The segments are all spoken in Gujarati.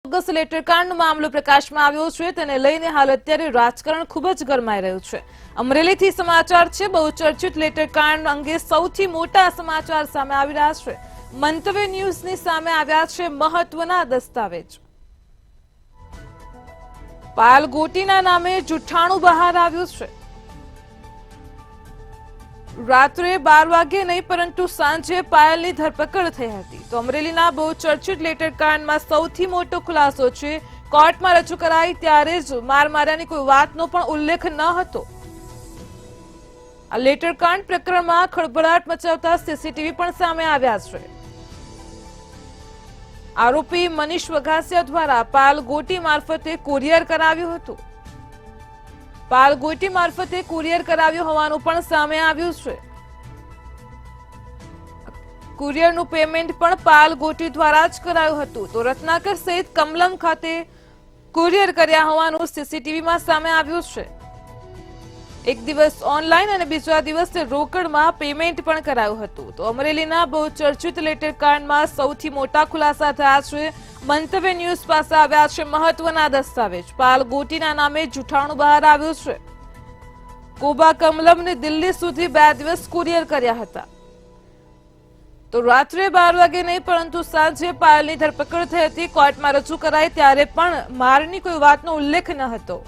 બોગસ લેટર કાંડનો મામલો પ્રકાશમાં આવ્યો છે તેને લઈને હાલ અત્યારે રાજકારણ ખૂબ જ ગરમાઈ રહ્યું છે। અમરેલીથી સમાચાર છે। બહુચર્ચિત લેટર કાંડ અંગે સૌથી મોટા સમાચાર સામે આવી રહ્યા છે। મંતવ્ય ન્યૂઝની સામે આવ્યા છે મહત્વના દસ્તાવેજ। પાયલ ગોટીના નામે જુઠ્ઠાણું બહાર આવ્યું છે। રાત્રે 12 વાગે નહીં પરંતુ સાંજે પાયલની ધરપકડ થઈ હતી। તો અમરેલીના બહુચર્ચિત લેટર કાંડમાં સૌથી મોટો ખુલાસો છે। કોર્ટમાં રજૂ કરાઈ ત્યારે જ માર્યાની કોઈ વાતનો પણ ઉલ્લેખ ન હતો। આ લેટર કાંડ પ્રકરણમાં ખળભળાટ મચાવતા સીસીટીવી પણ સામે આવ્યા છે। આરોપી મનીષ વઘાસિયા દ્વારા પાયલ ગોટી મારફતે કુરિયર કરાવ્યું હતું। પાયલ ગોટી મારફતે કુરિયર કરાવ્યું હોવાનું પણ સામે આવ્યું છે। કુરિયરનું પેમેન્ટ પણ પાયલ ગોટી દ્વારા જ કરાયું હતું। તો રત્નાકર સહિત કમલમ ખાતે કુરિયર કર્યા હોવાનું સીસીટીવીમાં સામે આવ્યું છે। એક દિવસ ઓનલાઈન અને બીજા દિવસે રોકડમાં પેમેન્ટ પણ કરાયું હતું। તો અમરેલીના બહુચર્ચિત લેટર કાંડમાં સૌથી મોટા ખુલાસા થયા છે। મંતવ્ય ન્યૂઝ પાસે આવ્યા છે મહત્વના દસ્તાવેજ। પાયલ ગોટીના નામે જુઠ્ઠાણું બહાર આવ્યું છે। કોબા કમલમને દિલ્હી સુધી 2 દિવસ કુરિયર કર્યા હતા। તો રાત્રે 12 વાગે નહીં પરંતુ સાંજે પાયલની ધરપકડ થઈ હતી। કોર્ટમાં રજૂ કરાઈ ત્યારે પણ મારની કોઈ વાતનો ઉલ્લેખ ન હતો।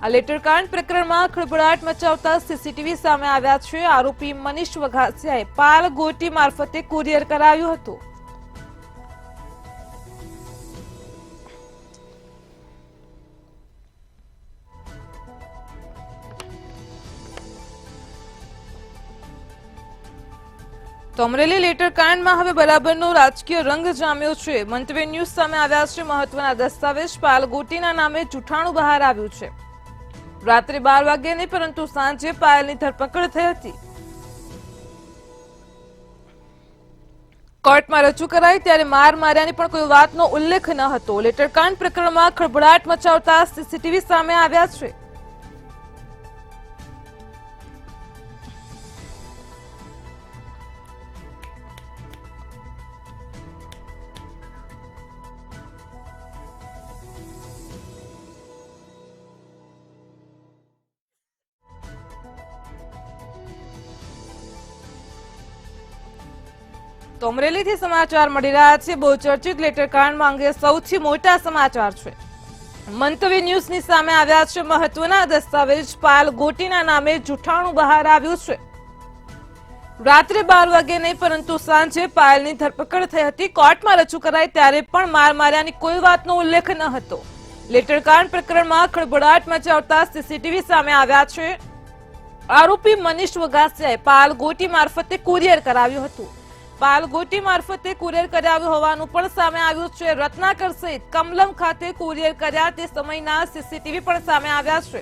આ લેટરકાંડ પ્રકરણમાં ખળભળાટ મચાવતા સીસીટીવી સામે આવ્યા છે। આરોપી મનીષ વઘાસિયાએ પાયલ ગોટી મારફતે કુરિયર કરાવ્યું હતું। તો અમરેલી લેટર કાંડમાં હવે બરાબરનો રાજકીય રંગ જામ્યો છે। મંતવ્ય ન્યૂઝ સામે આવ્યા છે મહત્વના દસ્તાવેજ। પાયલ ગોટીના નામે જુઠ્ઠાણું બહાર આવ્યું છે। રાત્રે 12 વાગે નહીં પરંતુ સાંજે પાયલની ધરપકડ થઈ હતી। કોર્ટમાં રજૂ કરાઈ ત્યારે માર્યાની પણ કોઈ વાતનો ઉલ્લેખ ન હતો। લેટરકાંડ પ્રકરણમાં ખળભળાટ મચાવતા સીસીટીવી સામે આવ્યા છે। તો અમરેલીથી સમાચાર મળી રહ્યા છે। બહુચર્ચિત લેટર કાંડમાં અંગે સૌથી મોટા સમાચાર છે। મંતવ્ય ન્યૂઝની સામે આવ્યા છે મહત્વના દસ્તાવેજ। પાયલ ગોટીના નામે જુઠ્ઠાણું બહાર આવ્યું છે। રાત્રે 12 વાગે નહીં પરંતુ સાંજે પાયલની ધરપકડ થઈ હતી। કોર્ટમાં રજૂ કરાઈ ત્યારે પણ માર્યાની કોઈ વાતનો ઉલ્લેખ ન હતો। લેટરકાંડ પ્રકરણમાં ખળભળાટ મચાવતા સીસીટીવી સામે આવ્યા છે। આરોપી મનીષ વઘાસિયાએ પાયલ ગોટી મારફતે કુરિયર કરાવ્યું હતું। પાયલ ગોટી મારફતે કુરિયર કરાવ્યું હોવાનું પણ સામે આવ્યું છે। રત્નાકર સહિત કમલમ ખાતે કુરિયર કર્યા તે સમયના સીસીટીવી પણ સામે આવ્યા છે।